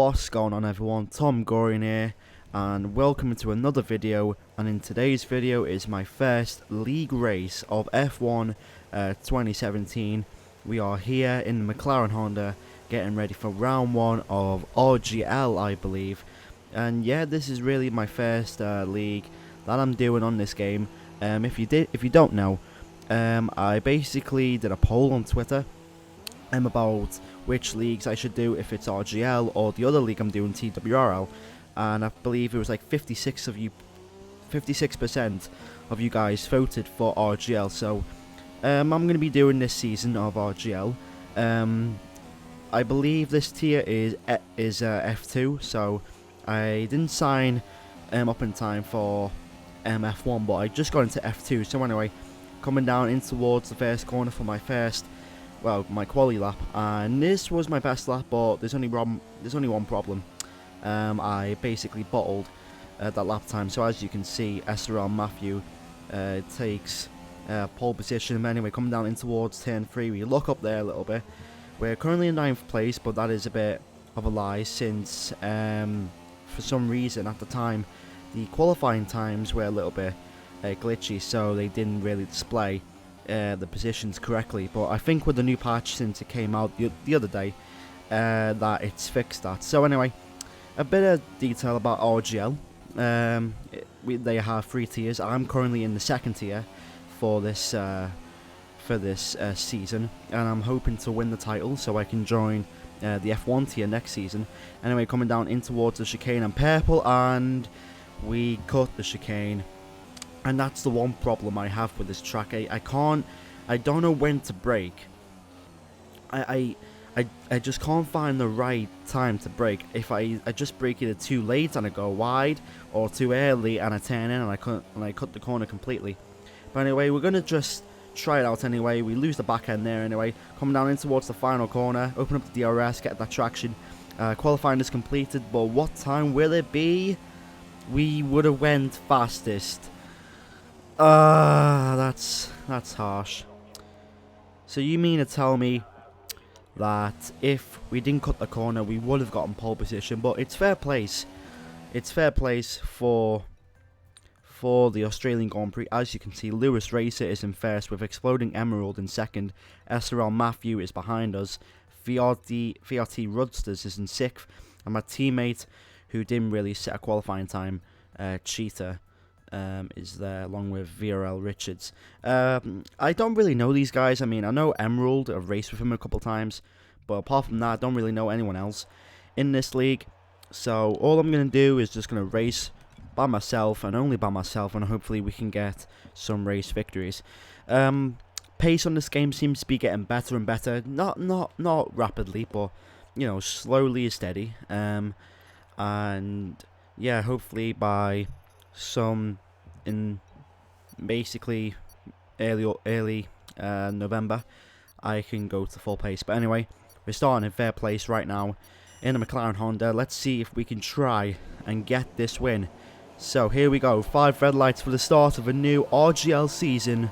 What's going on, everyone? TomGorian here, and welcome to another video. And in today's video is my first league race of F1 2017. We are here in the McLaren Honda getting ready for round 1 of RGL, I believe. And yeah, this is really my first league that I'm doing on this game. If you don't know, I basically did a poll on Twitter about which leagues I should do, if it's RGL or the other league I'm doing, TWRL, and I believe it was like 56% of you guys voted for RGL. So I'm going to be doing this season of RGL. I believe this tier is F2, so I didn't sign up in time for F1, but I just got into F2. So anyway, coming down in towards the first corner for my quali lap, and this was my best lap, but there's only one problem. I basically bottled that lap time, so as you can see, SRL Matthew takes pole position. Anyway, coming down in towards turn 3, we look up there a little bit. We're currently in 9th place, but that is a bit of a lie, since for some reason at the time the qualifying times were a little bit glitchy, so they didn't really display the positions correctly. But I think with the new patch, since it came out the other day, that it's fixed that. So anyway, a bit of detail about RGL. They have 3 tiers. I'm currently in the 2nd tier for this season, and I'm hoping to win the title so I can join the F1 tier next season. Anyway, coming down in towards the chicane, I'm purple, and we cut the chicane. And that's the one problem I have with this track. I don't know when to brake. I just can't find the right time to brake. If I just brake either too late and I go wide, or too early and I turn in and I cut the corner completely. But anyway, we're gonna just try it out anyway. We lose the back end there anyway. Coming down in towards the final corner, open up the DRS, get that traction. Qualifying is completed, but what time will it be? We would have went fastest. That's harsh. So you mean to tell me that if we didn't cut the corner, we would have gotten pole position? But it's fair place. It's fair place for the Australian Grand Prix. As you can see, Lewis Racer is in first with Exploding Emerald in second. SRL Matthew is behind us. VRT Rudsters is in 6th, and my teammate, who didn't really set a qualifying time, Cheetah, is there along with VRL Richards. I don't really know these guys. I mean, I know Emerald. I've raced with him a couple times, but apart from that, I don't really know anyone else in this league. So all I'm going to do is just going to race by myself, and only by myself, and hopefully we can get some race victories. Pace on this game seems to be getting better and better. Not rapidly, but you know, slowly and steady. And yeah, hopefully by in basically early November, I can go to full pace. But anyway, we're starting in fair place right now in the McLaren Honda. Let's see if we can try and get this win. So here we go, 5 red lights for the start of a new RGL season,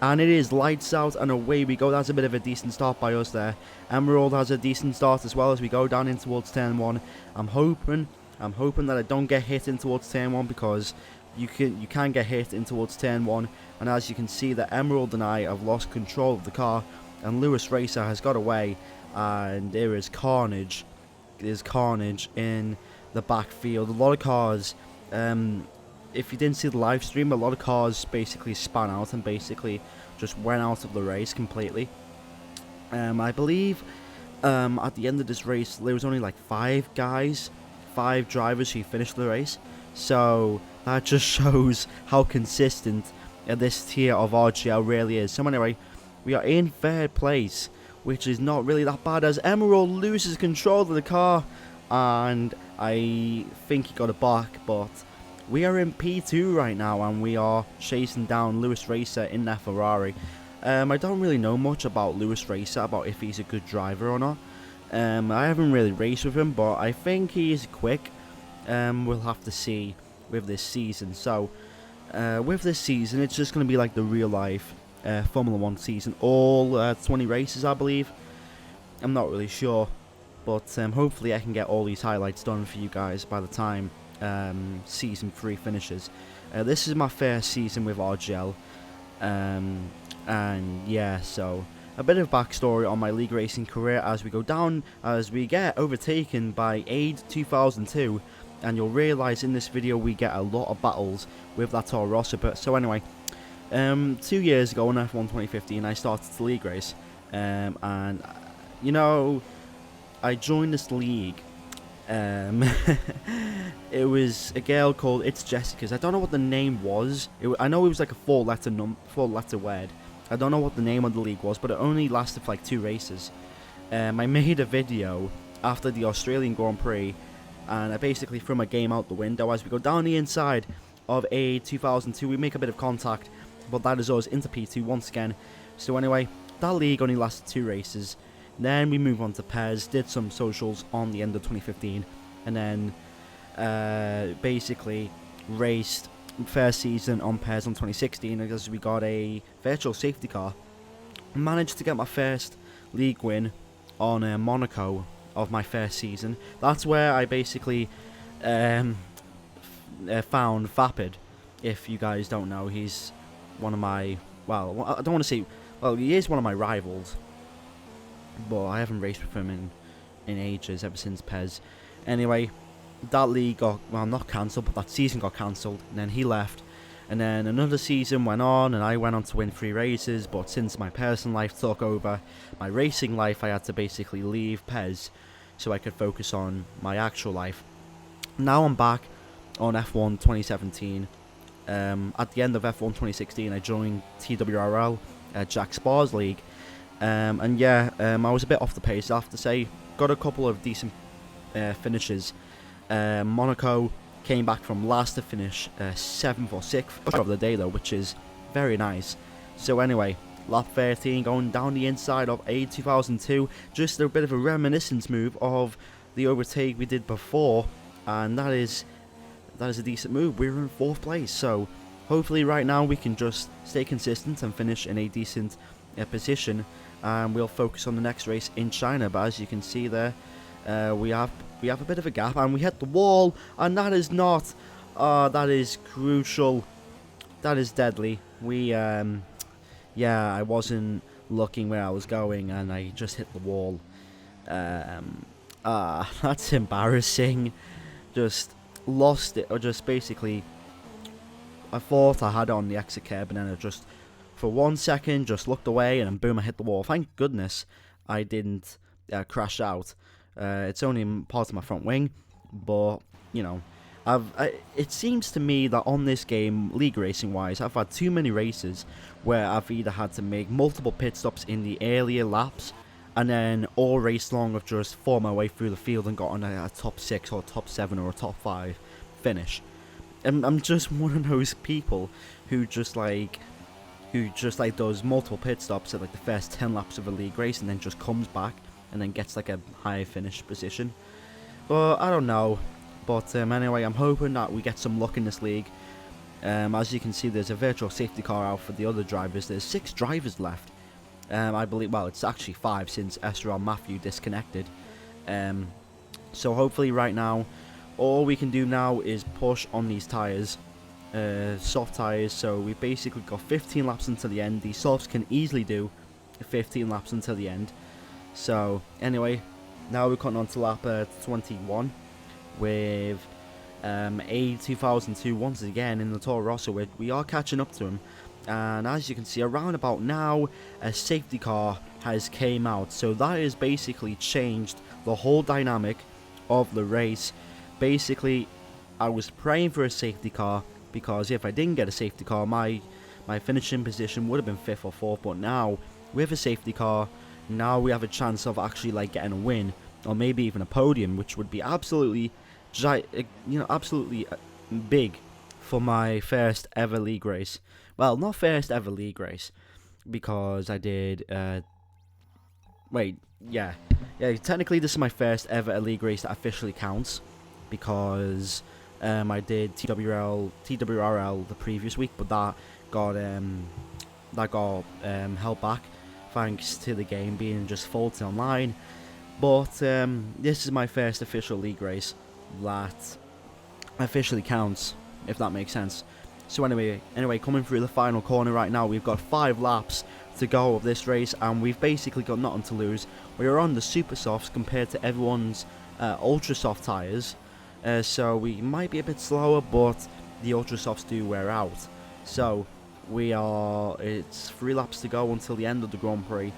and it is lights out and away we go. That's a bit of a decent start by us there. Emerald has a decent start as well as we go down in towards turn 1. I'm hoping that I don't get hit in towards turn 1, because you can get hit in towards turn 1. And as you can see, that Emerald and I have lost control of the car, and Lewis Racer has got away, and there is carnage. There's carnage in the backfield. A lot of cars, if you didn't see the live stream, a lot of cars basically span out and basically just went out of the race completely. I believe at the end of this race there was only like 5 drivers who finished the race, so that just shows how consistent this tier of RGL really is. So anyway, we are in 3rd place, which is not really that bad, as Emerald loses control of the car, and I think he got it back. But we are in P2 right now, and we are chasing down Lewis Racer in their Ferrari. I don't really know much about Lewis Racer, about if he's a good driver or not. I haven't really raced with him, but I think he is quick. We'll have to see with this season. So with this season, it's just going to be like the real life Formula 1 season. All 20 races, I believe. I'm not really sure but hopefully I can get all these highlights done for you guys by the time Season 3 finishes. This is my first season with RGL, and yeah, so a bit of backstory on my league racing career as we go down, as we get overtaken by AID 2002, and you'll realise in this video we get a lot of battles with that Toro Rosso. But so anyway, 2 years ago in F1 2015 I started the league race, and you know, I joined this league. It was a girl called It's Jessica's. I don't know what the name was. I know it was like a four-letter word. I don't know what the name of the league was, but it only lasted for like 2 races. I made a video after the Australian Grand Prix, and I basically threw my game out the window. As we go down the inside of a 2002, we make a bit of contact, but that is us into P2 once again. So anyway, that league only lasted 2 races. Then we move on to PES, did some socials on the end of 2015, and then basically raced first season on PES on 2016 because we got a virtual safety car. Managed to get my first league win on Monaco of my first season. That's where I basically found Vapid. If you guys don't know, he's one of my, well, I don't want to say, well, he is one of my rivals, but I haven't raced with him in ages, ever since PES. Anyway, that league got, well, not cancelled, but that season got cancelled, and then he left, and then another season went on, and I went on to win 3 races. But since my personal life took over my racing life, I had to basically leave PES so I could focus on my actual life. Now I'm back on F1 2017. At the end of F1 2016 I joined TWRL, Jack Spar's league, and yeah, I was a bit off the pace, I have to say. Got a couple of decent finishes. Monaco came back from last to finish 7th or 6th of the day though, which is very nice. So anyway, lap 13 going down the inside of a 2002, just a bit of a reminiscence move of the overtake we did before, and that is a decent move. We're in 4th place, so hopefully right now we can just stay consistent and finish in a decent position, and we'll focus on the next race in China. But as you can see there, we have a bit of a gap, and we hit the wall, and that is not, that is crucial, that is deadly. We yeah, I wasn't looking where I was going, and I just hit the wall. That's embarrassing. Just lost it, or just basically, I thought I had it on the exit curb, and then I just, for 1 second, just looked away, and then boom, I hit the wall. Thank goodness I didn't crash out. It's only part of my front wing, but you know, it seems to me that on this game, league racing wise, I've had too many races where I've either had to make multiple pit stops in the earlier laps, and then all race long I've just fought my way through the field and got on a top 6 or top 7 or a top 5 finish. And I'm just one of those people who just like does multiple pit stops at like the first 10 laps of a league race, and then just comes back and then gets like a high finish position. But I don't know. But anyway, I'm hoping that we get some luck in this league. As you can see, there's a virtual safety car out for the other drivers. There's 6 drivers left. I believe, well, it's actually 5 since SRL Matthew disconnected. So hopefully right now, all we can do now is push on these tyres. Soft tyres, so we basically got 15 laps until the end. These softs can easily do 15 laps until the end. So anyway, now we're cutting on to lap 21 with a 2002 once again in the Toro Rosso. We are catching up to him, and as you can see, around about now a safety car has came out, so that has basically changed the whole dynamic of the race. Basically, I was praying for a safety car, because if I didn't get a safety car, my finishing position would have been 5th or 4th. But now with a safety car, now we have a chance of actually like getting a win, or maybe even a podium, which would be absolutely absolutely big for my first ever league race. Well, not first ever league race, because I did technically this is my first ever league race that officially counts, because I did TWRL the previous week, but that got held back thanks to the game being just faulty online. But this is my first official league race that officially counts, if that makes sense. So anyway, coming through the final corner right now, we've got 5 laps to go of this race, and we've basically got nothing to lose. We are on the super softs compared to everyone's ultra soft tyres, so we might be a bit slower, but the ultra softs do wear out. So it's 3 laps to go until the end of the Grand Prix,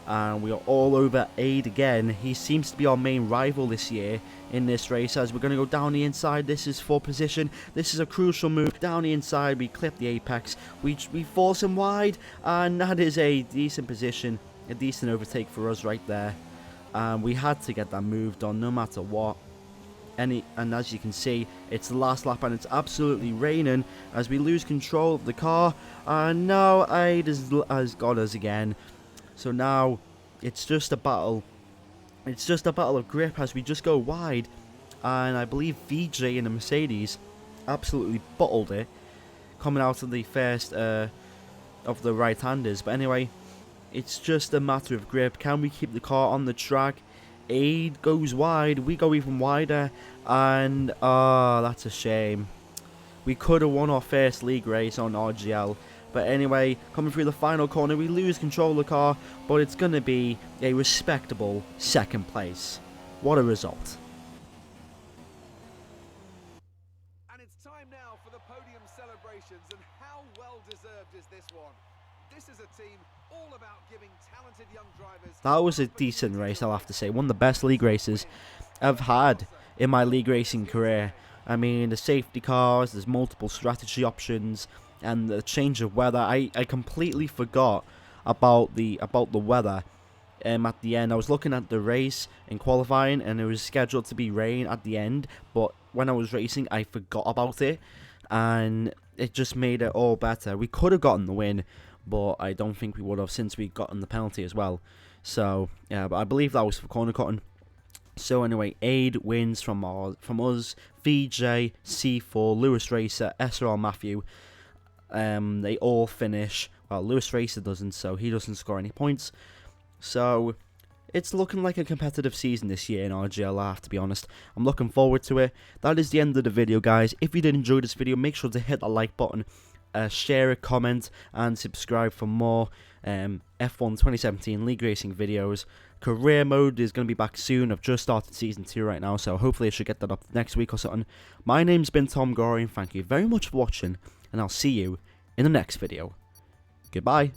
and we are all over Aid again. He seems to be our main rival this year in this race, as we're going to go down the inside. This is for position. This is a crucial move. Down the inside, we clip the apex. We force him wide, and that is a decent position, a decent overtake for us right there. We had to get that move done no matter what. And as you can see, it's the last lap, and it's absolutely raining as we lose control of the car. And now Aid has got us again. So now it's just a battle. It's just a battle of grip as we just go wide. And I believe VJ in the Mercedes absolutely bottled it, coming out of the first of the right-handers. But anyway, it's just a matter of grip. Can we keep the car on the track? Aid goes wide, we go even wider, and that's a shame. We could have won our first league race on RGL. But anyway, coming through the final corner, we lose control of the car, but it's going to be a respectable 2nd place. What a result. And it's time now for the podium celebrations, and how well deserved is this one? This is a team all about giving talented young drivers... That was a decent race, I'll have to say. One of the best league races I've had in my league racing career. I mean, the safety cars, there's multiple strategy options, and the change of weather. I completely forgot about the weather. At the end, I was looking at the race in qualifying, and it was scheduled to be rain at the end. But when I was racing, I forgot about it, and it just made it all better. We could have gotten the win, but I don't think we would have, since we gotten the penalty as well. So yeah, but I believe that was for corner cutting. So anyway, Aid wins from us, VJ, C4, Lewis Racer, SRL Matthew. They all finish. Well, Lewis Racer doesn't, so he doesn't score any points. So it's looking like a competitive season this year in RGL, I have to be honest. I'm looking forward to it. That is the end of the video, guys. If you did enjoy this video, make sure to hit that like button, share a comment, and subscribe for more F1 2017 League Racing videos. Career mode is going to be back soon. I've just started Season 2 right now, so hopefully I should get that up next week or something. My name's been TomGorian. Thank you very much for watching, and I'll see you in the next video. Goodbye.